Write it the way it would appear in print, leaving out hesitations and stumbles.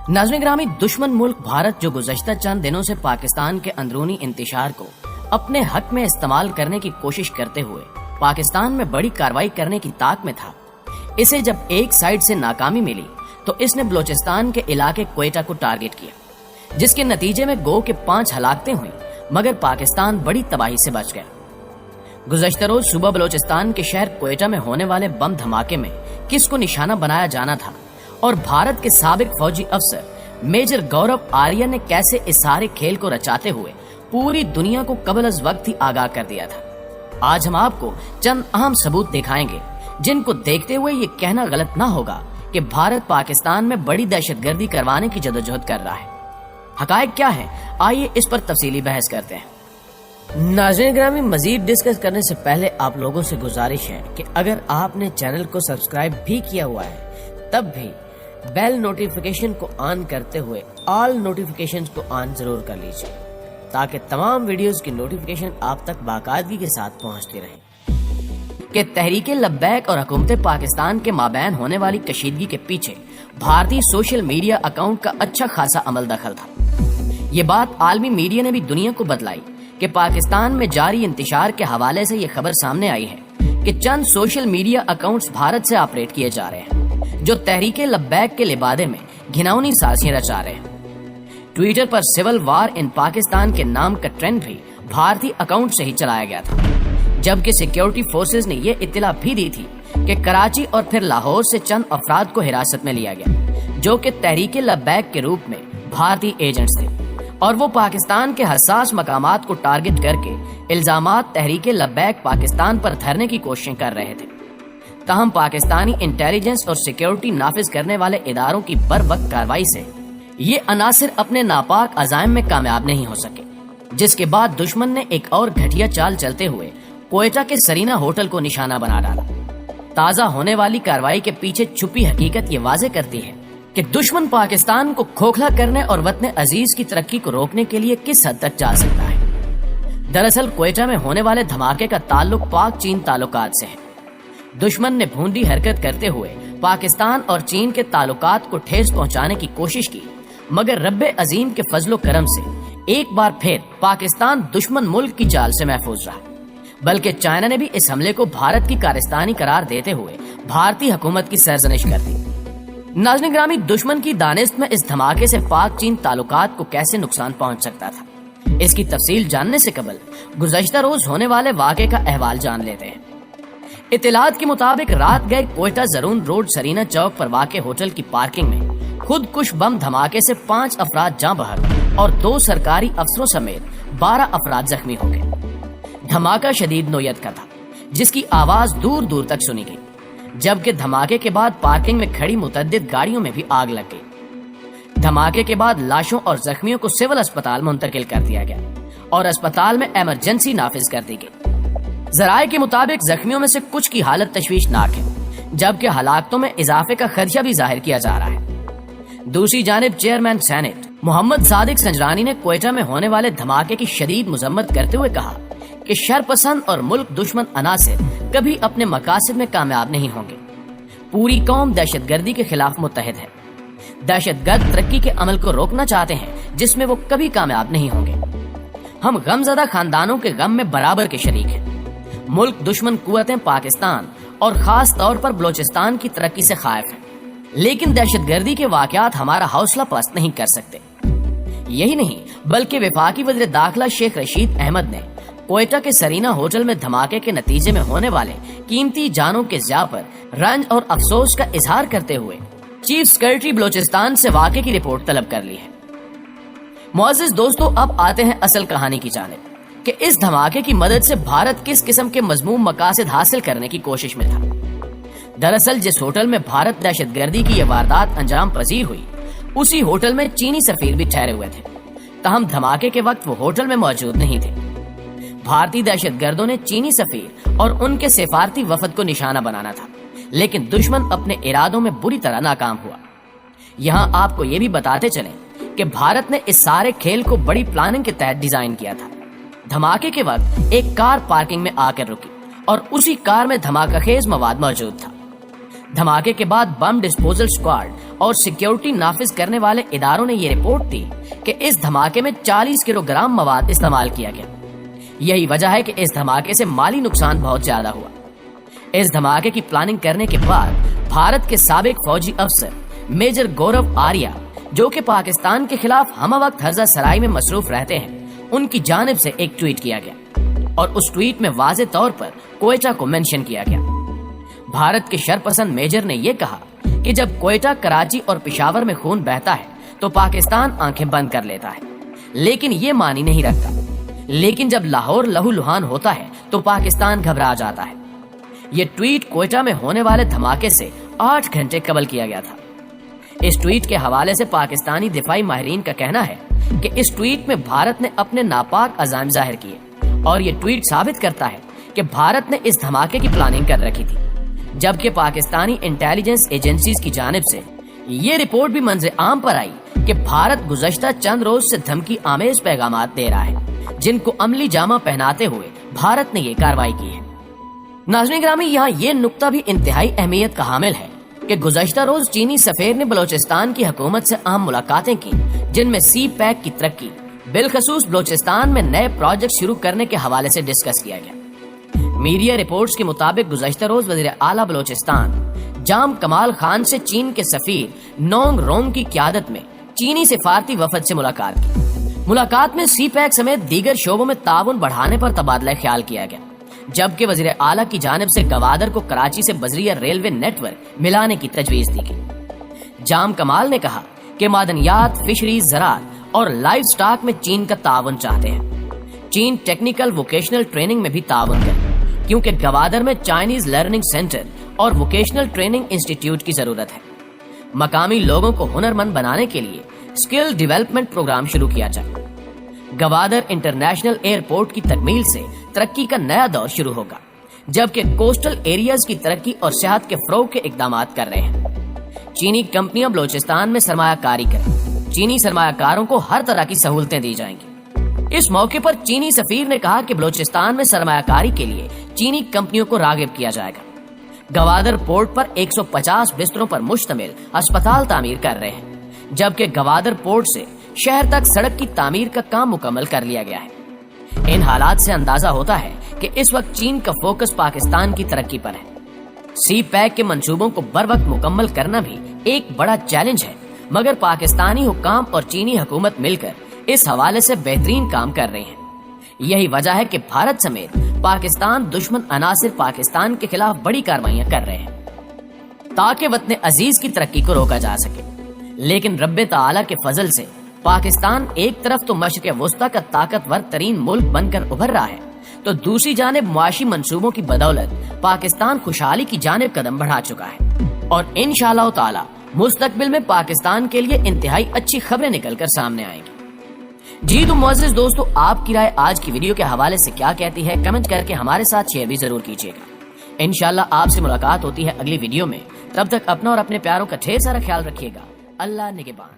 नाज़रीन ग्रामी, दुश्मन मुल्क भारत जो गुज़श्ता चंद दिनों से पाकिस्तान के अंदरूनी इंतशार को अपने हक में इस्तेमाल करने की कोशिश करते हुए पाकिस्तान में बड़ी कार्रवाई करने की ताक में था, इसे जब एक साइड से नाकामी मिली तो इसने बलोचिस्तान के इलाके क्वेटा को टारगेट किया, जिसके नतीजे में गो के 5 हलाकतें हुई, मगर पाकिस्तान बड़ी तबाही से बच गया। गुज़श्ता रोज सुबह बलोचिस्तान के शहर क्वेटा में होने वाले बम धमाके में किसको निशाना बनाया जाना था और भारत के साबिक फौजी अफसर मेजर गौरव आर्य ने कैसे इस सारे खेल को रचाते हुए पूरी दुनिया को कबल अज़ वक्त ही आगाह कर दिया था। आज हम आपको चंद अहम सबूत दिखाएंगे जिनको देखते हुए ये कहना गलत ना होगा कि भारत पाकिस्तान में बड़ी दहशतगर्दी करवाने की जदोजहद कर रहा है। हकायक क्या है, आइए इस पर तफसीली बहस करते हैं। नाज़रीन ग्रामी, मजीद डिस्कस करने से पहले आप लोगों से गुजारिश है कि अगर आपने चैनल को सब्सक्राइब भी किया हुआ है तब भी बेल नोटिफिकेशन को ऑन करते हुए ऑल नोटिफिकेशंस को ऑन जरूर कर लीजिए ताकि तमाम वीडियोस की नोटिफिकेशन आप तक बाकायदगी के साथ पहुंचती रहे। कि तहरीक लब्बैक और हुकूमत पाकिस्तान के माबैन होने वाली कशीदगी के पीछे भारतीय सोशल मीडिया अकाउंट का अच्छा खासा अमल दखल था। ये बात आलमी मीडिया ने भी दुनिया को बतलाई कि पाकिस्तान में जारी इंतशार के हवाले से ये खबर सामने आई है कि चंद सोशल मीडिया अकाउंट्स भारत से ऑपरेट किए जा रहे हैं जो तहरीक लब्बैक के लिबादे में घिनौनी साजिशें रचा रहे हैं। ट्विटर पर सिविल वार इन पाकिस्तान के नाम का ट्रेंड भी भारतीय अकाउंट से ही चलाया गया था, जबकि सिक्योरिटी फोर्सेज ने ये इत्तला भी दी थी कि कराची और फिर लाहौर से चंद अफराद को हिरासत में लिया गया जो कि तहरीक लब्बैक के रूप में भारतीय एजेंट्स थे और वो पाकिस्तान के हसास मकामात को टारगेट करके इल्जामात तहरीक लब्बैक पाकिस्तान पर धरने की कोशिशें कर रहे थे। ताहम पाकिस्तानी इंटेलिजेंस और सिक्योरिटी नाफिज करने वाले इदारों की बर वक्त कार्रवाई से ये अनासिर अपने नापाक अज़ाइम में कामयाब नहीं हो सके, जिसके बाद दुश्मन ने एक और घटिया चाल चलते हुए क्वेटा के सरीना होटल को निशाना बना डाला। ताज़ा होने वाली कार्रवाई के पीछे छुपी हकीकत ये वाजे करती है कि दुश्मन पाकिस्तान को खोखला करने और वतन अजीज की तरक्की को रोकने के लिए किस हद तक जा सकता है। दरअसल क्वेटा में होने वाले धमाके का ताल्लुक पाक चीन ताल्लुकात से है। दुश्मन ने भूंडी हरकत करते हुए पाकिस्तान और चीन के ताल्लुकात को ठेस पहुंचाने की कोशिश की, मगर रब्बे अजीम के फजलो करम से एक बार फिर पाकिस्तान दुश्मन मुल्क की चाल से महफूज रहा, बल्कि चाइना ने भी इस हमले को भारत की कारस्तानी करार देते हुए भारतीय हुकूमत की सरजनिश कर दी। नाज़रीन ग्रामी, दुश्मन की दानिस्त में इस धमाके से पाक चीन ताल्लुकात को कैसे नुकसान पहुंच सकता था, इसकी तफसील जानने से कबल गुज़श्ता रोज होने वाले वाक़े का अहवाल जान लेते हैं। इत्तलात के मुताबिक रात गए क्वेटा जरून रोड सरीना चौक पर वाक़े होटल की पार्किंग में खुदकुश बम धमाके से 5 अफराद जाँ बहक और 2 सरकारी अफसरों समेत 12 अफराद जख्मी हो गए। धमाका शदीद नोयत का था, जिसकी आवाज दूर दूर तक सुनी गई, जबकि धमाके के बाद पार्किंग में खड़ी मुतअद्दिद गाड़ियों में भी आग लग गई। धमाके के बाद लाशों और जख्मियों को सिविल अस्पताल मुंतकिल कर दिया गया और अस्पताल में इमरजेंसी नाफिज कर दी गई। जराये के मुताबिक जख्मियों में से कुछ की हालत तशवीशनाक है, जबकि हलाकतों में इजाफे का खदशा भी जाहिर किया जा रहा है। दूसरी जानिब चेयरमैन सेनेट मोहम्मद सादिक संजरानी ने क्वेटा में होने वाले धमाके की शदीद मजम्मत करते हुए कहा कि शरपसंद और मुल्क दुश्मन अनासिर कभी अपने मकासद में कामयाब नहीं होंगे। पूरी कौम दहशतगर्दी के खिलाफ मुत्तहिद है। दहशतगर्द तरक्की के अमल को रोकना चाहते हैं जिसमें वो कभी कामयाब नहीं होंगे। हम गमज़दा खानदानों के गम में बराबर के शरीक हैं। मुल्क दुश्मन कुव्वतें पाकिस्तान और खास तौर पर बलोचिस्तान की तरक्की से खाइफ हैं, लेकिन दहशतगर्दी के वाकयात हमारा हौसला पस्त नहीं कर सकते। यही नहीं बल्कि वफाकी वज़ीर दाखिला शेख रशीद अहमद ने क्वेटा के सरीना होटल में धमाके के नतीजे में होने वाले कीमती जानों के ज़िया पर रंज और अफसोस का इजहार करते हुए चीफ सेक्रेटरी बलोचिस्तान से वाक़े की रिपोर्ट तलब कर ली है। मुअज़्ज़िज़ दोस्तों, अब आते हैं असल कहानी की जानिब कि इस धमाके की मदद से भारत किस किस्म के मजमूम मकासद हासिल करने की कोशिश में था। दरअसल जिस होटल में भारत दहशतगर्दी की यह वारदात अंजाम पजीर हुई, उसी होटल में चीनी सफीर भी ठहरे हुए थे। ताहम धमाके के वक्त वो होटल में मौजूद नहीं थे। भारतीय दहशतगर्दों ने चीनी सफीर और उनके सिफारती वफद को निशाना बनाना था, लेकिन दुश्मन अपने इरादों में बुरी तरह नाकाम हुआ। यहाँ आपको ये भी बताते चलें कि भारत ने इस सारे खेल को बड़ी प्लानिंग के तहत डिजाइन किया था। धमाके के वक्त एक कार पार्किंग में आकर रुकी और उसी कार में धमाका खेज मवाद मौजूद था। धमाके के बाद बम डिस्पोजल स्क्वाड اور سیکیورٹی نافذ کرنے والے اداروں نے یہ رپورٹ دی کہ اس دھماکے میں 40 کلو گرام مواد استعمال کیا گیا۔ یہی وجہ ہے کہ اس دھماکے سے مالی نقصان بہت زیادہ ہوا۔ اس دھماکے کی پلاننگ کرنے کے بعد بھارت کے سابق فوجی افسر میجر گورو آریہ، جو کہ پاکستان کے خلاف ہم وقت ہرزہ سرائی میں مصروف رہتے ہیں، ان کی جانب سے ایک ٹویٹ کیا گیا اور اس ٹویٹ میں واضح طور پر کوئٹہ کو مینشن کیا گیا۔ بھارت کے شرپسند میجر نے یہ کہا کہ جب کوئٹہ، کراچی اور پشاور میں خون بہتا ہے تو پاکستان آنکھیں بند کر لیتا ہے، لیکن یہ معنی نہیں رکھتا، لیکن جب لاہور لہو لہان ہوتا ہے تو پاکستان گھبرا جاتا ہے۔ یہ ٹویٹ کوئٹہ میں ہونے والے دھماکے سے 8 گھنٹے قبل کیا گیا تھا۔ اس ٹویٹ کے حوالے سے پاکستانی دفاعی ماہرین کا کہنا ہے کہ اس ٹویٹ میں بھارت نے اپنے ناپاک عزائم ظاہر کیے، اور یہ ٹویٹ ثابت کرتا ہے کہ بھارت نے اس دھماکے کی پلاننگ کر رکھی تھی، جبکہ پاکستانی انٹیلیجنس ایجنسیز کی جانب سے یہ رپورٹ بھی منظر عام پر آئی کہ بھارت گزشتہ چند روز سے دھمکی آمیز پیغامات دے رہا ہے، جن کو عملی جامہ پہناتے ہوئے بھارت نے یہ کارروائی کی ہے۔ ناظرین گرامی، یہاں یہ نقطہ بھی انتہائی اہمیت کا حامل ہے کہ گزشتہ روز چینی سفیر نے بلوچستان کی حکومت سے اہم ملاقاتیں کی، جن میں سی پیک کی ترقی، بالخصوص بلوچستان میں نئے پروجیکٹ شروع کرنے کے حوالے سے ڈسکس کیا گیا۔ میڈیا رپورٹس کے مطابق گزشتہ روز وزیر اعلیٰ بلوچستان جام کمال خان سے چین کے سفیر نونگ روم کی قیادت میں چینی سفارتی وفد سے ملاقات کی۔ ملاقات میں سی پیک سمیت دیگر شعبوں میں تعاون بڑھانے پر تبادلہ خیال کیا گیا، جبکہ وزیر اعلیٰ کی جانب سے گوادر کو کراچی سے بذریعہ ریلوے نیٹ ورک ملانے کی تجویز دی گئی۔ جام کمال نے کہا کہ معدنیات، فشریز، زراعت اور لائف سٹاک میں چین کا تعاون چاہتے ہیں۔ چین ٹیکنیکل ووکیشنل ٹریننگ میں بھی تعاون کرے، کیونکہ گوادر میں چائنیز لرننگ سینٹر اور ووکیشنل ٹریننگ انسٹیٹیوٹ کی ضرورت ہے۔ مقامی لوگوں کو ہنرمند بنانے کے لیے اسکل ڈیولپمنٹ پروگرام شروع کیا جائے۔ گوادر انٹرنیشنل ایئرپورٹ کی تکمیل سے ترقی کا نیا دور شروع ہوگا، جبکہ کوسٹل ایریاز کی ترقی اور صحت کے فروغ کے اقدامات کر رہے ہیں۔ چینی کمپنیاں بلوچستان میں سرمایہ کاری کریں، چینی سرمایہ کاروں کو ہر طرح کی سہولتیں دی جائیں گی۔ اس موقع پر چینی سفیر نے کہا کہ بلوچستان میں سرمایہ کاری کے لیے چینی کمپنیوں کو راغب کیا جائے گا۔ گوادر پورٹ پر 150 بستروں پر مشتمل اسپتال تعمیر کر رہے ہیں، جبکہ گوادر پورٹ سے شہر تک سڑک کی تعمیر کا کام مکمل کر لیا گیا ہے۔ ان حالات سے اندازہ ہوتا ہے کہ اس وقت چین کا فوکس پاکستان کی ترقی پر ہے۔ سی پیک کے منصوبوں کو بر وقت مکمل کرنا بھی ایک بڑا چیلنج ہے، مگر پاکستانی حکام اور چینی حکومت مل کر اس حوالے سے بہترین کام کر رہے ہیں۔ یہی وجہ ہے کہ بھارت سمیت پاکستان دشمن عناصر پاکستان کے خلاف بڑی کارروائیاں کر رہے ہیں تاکہ وطن عزیز کی ترقی کو روکا جا سکے، لیکن رب تعالیٰ کے فضل سے پاکستان ایک طرف تو مشرق وسطیٰ کا طاقتور ترین ملک بن کر ابھر رہا ہے، تو دوسری جانب معاشی منصوبوں کی بدولت پاکستان خوشحالی کی جانب قدم بڑھا چکا ہے، اور انشاءاللہ تعالی مستقبل میں پاکستان کے لیے انتہائی اچھی خبریں نکل کر سامنے آئیں گی۔ جی تو معزز دوستو، آپ کی رائے آج کی ویڈیو کے حوالے سے کیا کہتی ہے؟ کمنٹ کر کے ہمارے ساتھ شیئر بھی ضرور کیجیے گا۔ انشاءاللہ آپ سے ملاقات ہوتی ہے اگلی ویڈیو میں، تب تک اپنا اور اپنے پیاروں کا ڈھیر سارا خیال رکھیے گا۔ اللہ نگہبان۔